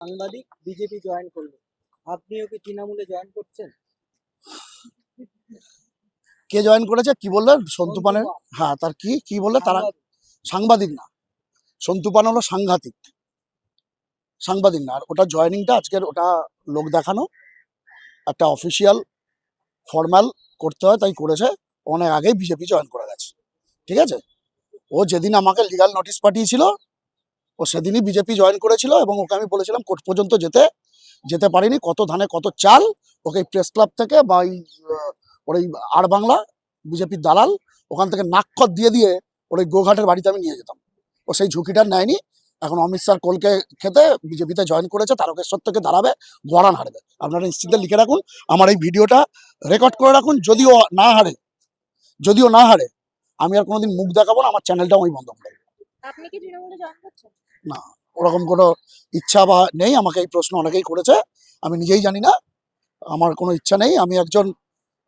সাংবাদিক BJP join করলো, আপনিও কি তৃণমূলে জয়েন করছেন? কে জয়েন করেছে কি বললেন? সন্তু পানের? সন্তু পান, হ্যাঁ, তার কি কি বললে তারা? সাংবাদিক। সাংবাদিক না, সন্তু পান হলো সাংঘাতিক, সাংবাদিক না। আর ওটা জয়েনিংটা আজকের ওটা লোক দেখানো, একটা অফিসিয়াল ফর্মাল করতে হয় তাই করেছে। অনেক আগেই বিজেপি জয়েন করে গেছে, ঠিক আছে। ও যেদিন আমাকে লিগাল নোটিশ পাঠিয়েছিল ও সেদিনই বিজেপি জয়েন করেছিল, এবং ওকে আমি বলেছিলাম কোর্ট পর্যন্ত যেতে যেতে পারিনি। কত ধানে কত চাল, ওকে প্রেস ক্লাব থেকে বা ওর এই আর বাংলা বিজেপির দালাল ওখান থেকে নাক্কর দিয়ে দিয়ে ওর ওই গোঘাটের বাড়িতে আমি নিয়ে যেতাম। ও সেই ঝুঁকিটা নেয়নি। এখন অমিত স্যার কোলকে খেতে বিজেপিতে জয়েন করেছে, তারকেশ্বর থেকে দাঁড়াবে, গড়ান হারবে। আপনারা নিশ্চিন্তে লিখে রাখুন, আমার এই ভিডিওটা রেকর্ড করে রাখুন। যদিও না হারে আমি আর কোনোদিন মুখ দেখাবো না, আমার চ্যানেলটাও আমি বন্ধ করে দেবো। আপনি কি তৃণমূলে জয়েন করছেন? না, ওরকম কোনো ইচ্ছা বা নেই। আমাকে এই প্রশ্ন অনেকেই করেছে, আমি নিজেই জানি না। আমার কোনো ইচ্ছা নেই।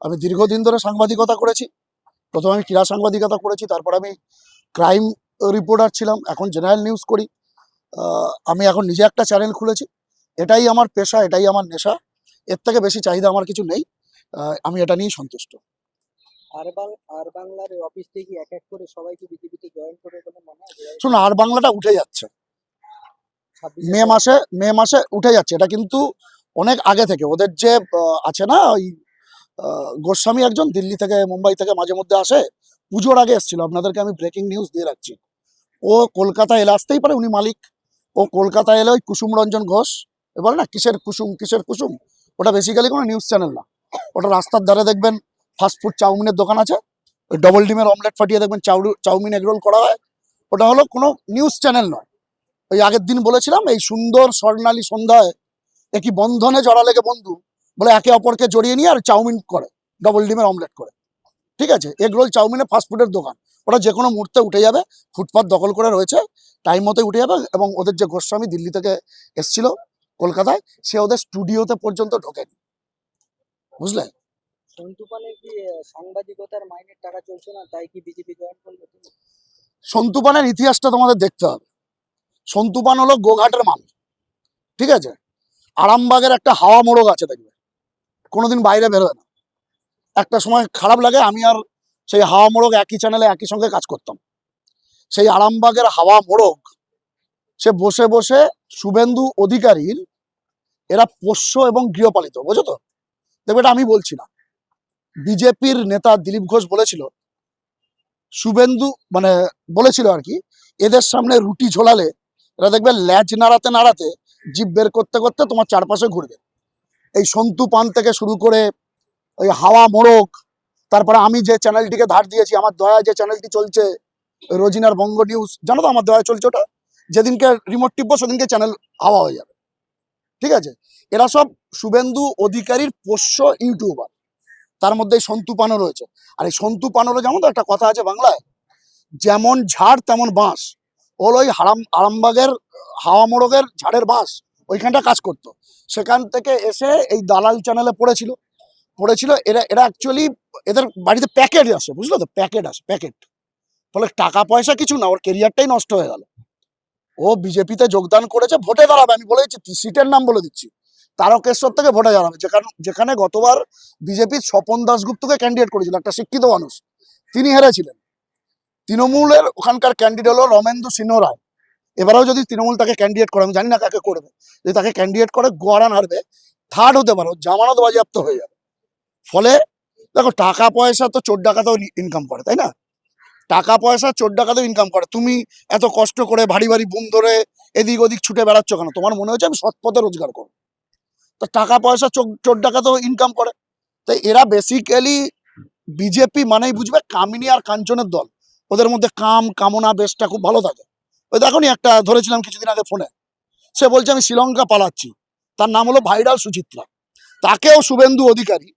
আমি দীর্ঘদিন ধরে সাংবাদিকতা করেছি। প্রথমে আমি ক্রীড়া সাংবাদিকতা করেছি, তারপর আমি ক্রাইম রিপোর্টার ছিলাম, এখন জেনারেল নিউজ করি। আমি এখন নিজে একটা চ্যানেল খুলেছি। এটাই আমার পেশা, এটাই আমার নেশা। এর থেকে বেশি চাহিদা আমার কিছু নেই। আমি এটা নিয়েই সন্তুষ্ট। আর বাংলার অফিস থেকে এক এক করে সবাইকে বিজেপিতে জয়েন করে বলে মনে হয় শুনুন, আর বাংলাটা উঠে যাচ্ছে, 26 মে মাসে উঠে যাচ্ছে। এটা কিন্তু অনেক আগে থেকে ওদের যে আছে না, ওই গোস্বামী একজন দিল্লি থেকে মুম্বাই থেকে মাঝে মধ্যে আসে, পুজোর আগে এসেছিল। আপনাদেরকে আমি ব্রেকিং নিউজ দিয়ে রাখছি। ও কলকাতা এলে আসতেই পারে, উনি মালিক। ও কলকাতা এলে ওই কুসুম রঞ্জন ঘোষ এবার না কিসের কুসুম, ওটা বেসিক্যালি কোনো নিউজ চ্যানেল না। ওটা রাস্তার ধারে দেখবেন ফাস্টফুড চাউমিনের দোকান আছে, ওই ডবল ডিমের অমলেট ফাটিয়ে দেখবেন চাউমিন এগরোল করা হয়। ওটা হলো কোনো নিউজ চ্যানেল নয়। ওই আগের দিন বলেছিলাম, এই সুন্দর স্বর্ণালী সন্ধ্যায় একই বন্ধনে জড়া লেগে বন্ধু বলে একে অপরকে জড়িয়ে নিয়ে আর চাউমিন করে, ডবল ডিমের অমলেট করে, ঠিক আছে। এগরোল চাউমিনে ফাস্টফুডের দোকান, ওরা যে কোনো মুহূর্তে উঠে যাবে। ফুটপাথ দখল করে রয়েছে, টাইম মতো উঠে যাবে। এবং ওদের যে গোস্বামী দিল্লি থেকে এসছিল কলকাতায়, সে ওদের স্টুডিওতে পর্যন্ত ঢোকেনি, বুঝলে। সন্তু পানের কি সাংবাদিকতার মাইনের টাকা চলছে না, তাই কি বিজেপি জয়েন করলো তিনি? সন্তু পানের ইতিহাসটা তোমাদের দেখতে হবে। সন্তু পান হলো গোঘাটের মাল, ঠিক আছে। আরামবাগের একটা হাওয়া মোড়ক আছে, দেখবে কোনোদিন বাইরে বেরোয় না। একটা সময় খারাপ লাগে, আমি আর সেই হাওয়া মোড়ক একই চ্যানেলে একই সঙ্গে কাজ করতাম। সেই আরামবাগের হাওয়া মোড়ক সে বসে বসে শুভেন্দু অধিকারীর, এরা পোষ্য এবং গৃহপালিত, বোঝো তো। দেখবে, এটা আমি বলছি না, বিজেপির নেতা দিলীপ ঘোষ বলেছিল, শুভেন্দু মানে বলেছিল আর কি, এদের সামনে রুটি ঝোলালে এরা দেখবে ল্যাজ নাড়াতে নাড়াতে জিভ বের করতে করতে তোমার চারপাশে ঘুরবে। এই সন্তু পান থেকে শুরু করে ওই হাওয়া মোড়ক, তারপরে আমি যে চ্যানেলটিকে ধার দিয়েছি, আমার দয়া যে চ্যানেলটি চলছে, রোজিনার বঙ্গ নিউজ, জানো তো আমার দয়া চলছে ওটা। যেদিনকে রিমোট টিপবো সেদিনকে চ্যানেল হাওয়া হয়ে যাবে, ঠিক আছে। এরা সব শুভেন্দু অধিকারীর পোষ্য ইউটিউবার, তার মধ্যে এই সন্তু পানও রয়েছে। আর এই সন্তু পানেরও যেমন তো একটা কথা আছে বাংলায়, যেমন ঝাড় তেমন বাঁশ। ওর ওই আরামবাগের হাওয়া মোড়কের ঝাড়ের বাঁশ ওইখানটা কাজ করতো। সেখান থেকে এসে এই দালাল চ্যানেলে পড়েছিল। এরা অ্যাকচুয়ালি এদের বাড়িতে প্যাকেট আসে, বুঝলো তো, প্যাকেট। ফলে টাকা পয়সা কিছু না, ওর কেরিয়ারটাই নষ্ট হয়ে গেল। ও বিজেপিতে যোগদান করেছে, ভোটে দাঁড়াবে। আমি বলে দিচ্ছি, সিটের নাম বলে দিচ্ছি, তারকেশ্বর থেকে ভোটে দাঁড়াবে। যেখানে গতবার বিজেপির স্বপন দাশগুপ্তকে ক্যান্ডিডেট করেছিল, একটা শিক্ষিত মানুষ, তিনি হেরেছিলেন। তৃণমূলের ওখানকার ক্যান্ডিডেট হলো রমেন্দু সিংহ রায়। এবারেও যদি তৃণমূল তাকে ক্যান্ডিডেট করে, আমি জানি না কাকে করবে, যদি তাকে ক্যান্ডিডেট করে গোয়ারান হারবে, থার্ড হতে পারো, জামানত বাজেয়াপ্ত হয়ে যাবে। ফলে দেখো, টাকা পয়সা তো চোর ডাকাতেও ইনকাম করে, তাই না? টাকা পয়সা চোর ডাকাতেও ইনকাম করে। তুমি এত কষ্ট করে ভারী ভারী বুম ধরে এদিক ওদিক ছুটে বেড়াচ্ছ কেন? তোমার মনে হচ্ছে আমি সৎ পথে রোজগার করবো। তো টাকা পয়সা চোর ডাকাতেও ইনকাম করে। তাই এরা বেসিক্যালি বিজেপি মানেই বুঝবে কামিনী আর কাঞ্চনের দল। ওদের মধ্যে কামনা বেশটা খুব ভালো থাকে। ওই দেখো নি, একটা ধরেছিলাম কিছুদিন আগে ফোনে, সে বলছে আমি শ্রীলঙ্কা পালাচ্ছি, তার নাম হলো ভাইরাল সুচিত্রা। তাকেও শুভেন্দু অধিকারী,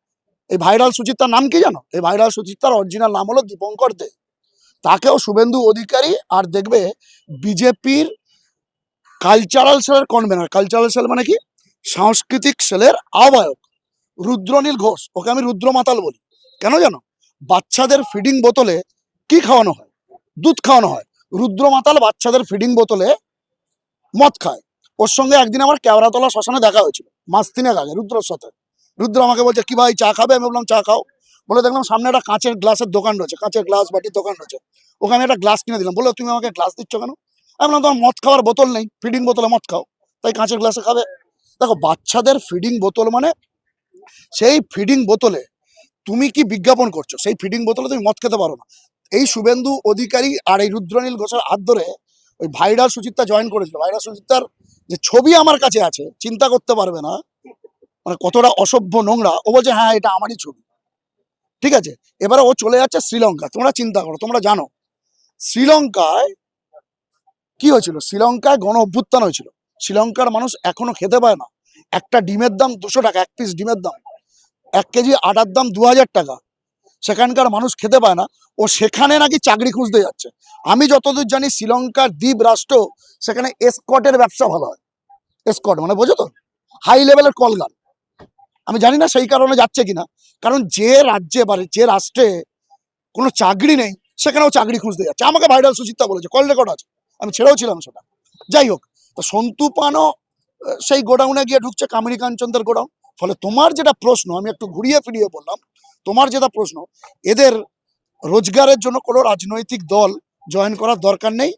এই ভাইরাল সুচিত্রার নাম কি জানো? এই ভাইরাল সুচিত্রার অরিজিনাল নাম হলো দীপঙ্কর দে। তাকেও শুভেন্দু অধিকারী আর দেখবে বিজেপির কালচারাল সেলের কনভেনার, কালচারাল সেল মানে কি, সাংস্কৃতিক সেলের আহ্বায়ক রুদ্রনীল ঘোষ, ওকে আমি রুদ্র মাতাল বলি। কেন জানো? বাচ্চাদের ফিডিং বোতলে কি খাওয়ানো হয়? দুধ খাওয়ানো হয়। রুদ্র মাতাল বাচ্চাদের ফিডিং বোতলে মদ খায়। ওর সঙ্গে একদিন আমার কেওড়াতলা শ্মশানে দেখা হয়েছিল মাস 3 আগে রুদ্রর সাথে। রুদ্র আমাকে বলছে কি ভাই চা খাবে, আমি বললাম চা খাও। বলে দেখলাম সামনে একটা কাঁচের গ্লাসের দোকান রয়েছে, কাঁচের গ্লাস বাটির দোকান রয়েছে, ওখানে একটা গ্লাস কিনে দিলাম। বললো তুমি আমাকে গ্লাস দিচ্ছ কেন? আমি বললাম তোমার মদ খাওয়ার বোতল নেই, ফিডিং বোতলে মদ খাও, তাই কাঁচের গ্লাসে খাবে। দেখো বাচ্চাদের ফিডিং বোতল মানে সেই ফিডিং বোতলে তুমি কি বিজ্ঞাপন করছো, সেই ফিডিং বোতলে তুমি মদ খেতে পারো না। এই শুভেন্দু অধিকারী আর এই রুদ্রনীল ঘোষের হাত ধরে ওই ভাইরাল সুচিত্রা জয়েন করেছিল। ভাইরাল সুচিত্রার যে ছবি আমার কাছে আছে, চিন্তা করতে পারবে না মানে কতটা অসভ্য নোংরা। ও বলছে হ্যাঁ এটা আমারই ছবি, ঠিক আছে। এবারে ও চলে যাচ্ছে শ্রীলঙ্কা। তোমরা চিন্তা করো, তোমরা জানো শ্রীলঙ্কায় কি হয়েছিল? শ্রীলঙ্কায় গণ অভ্যুত্থান হয়েছিল। শ্রীলঙ্কার মানুষ এখনো খেতে পায় না। একটা ডিমের দাম 200 টাকা, 1 পিস ডিমের দাম। 1 কেজি আটার দাম 2000 টাকা। সেখানকার মানুষ খেতে পায় না, ও সেখানে নাকি চাকরি খুঁজতে যাচ্ছে। আমি যতদূর জানি শ্রীলঙ্কার দ্বীপ রাষ্ট্র, সেখানে এসকর্টের ব্যবসা ভালো হয়। এসকর্ট মানে বোঝো তো, হাই লেভেলের কলগান। আমি জানি না সেই কারণে যাচ্ছে কিনা, কারণ যে রাজ্যে বা যে রাষ্ট্রে কোনো চাকরি নেই সেখানেও চাকরি খুঁজতে যাচ্ছে। আমাকে ভাইরাল সুচিত্রা বলেছে, কল রেকর্ড আছে, আমি ছেড়েও ছিলাম সেটা। যাই হোক, তো সন্তু পানও সেই গোডাউনে গিয়ে ঢুকছে, কামিনী কাঞ্চনদের গোডাউন। ফলে তোমার যেটা প্রশ্ন, আমি একটু ঘুরিয়ে ফিরিয়ে বললাম, তোমার যেটা প্রশ্ন, এদের রোজগারের জন্য কোনো রাজনৈতিক দল জয়েন করার দরকার নেই।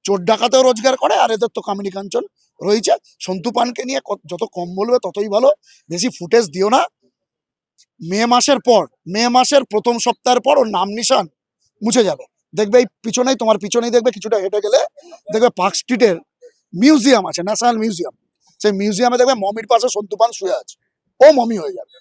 চোর ডাকাতেও রোজগার করে, আর এদের তো কামিনী কাঞ্চন রয়েছে। সন্তু পানকে নিয়ে যত কম বলবে ততই ভালো, বেশি ফুটেজ দিও না। মে মাসের প্রথম সপ্তাহের পর ওর নাম নিশান মুছে যাবে। দেখবে এই পিছনেই, তোমার পিছনেই দেখবে কিছুটা হেঁটে গেলে দেখবে পার্ক স্ট্রিটের মিউজিয়াম আছে, ন্যাশনাল মিউজিয়াম। সেই মিউজিয়ামে দেখবে মমির পাশে সন্তু পান শুয়ে আছে, ও মমি হয়ে যাবে।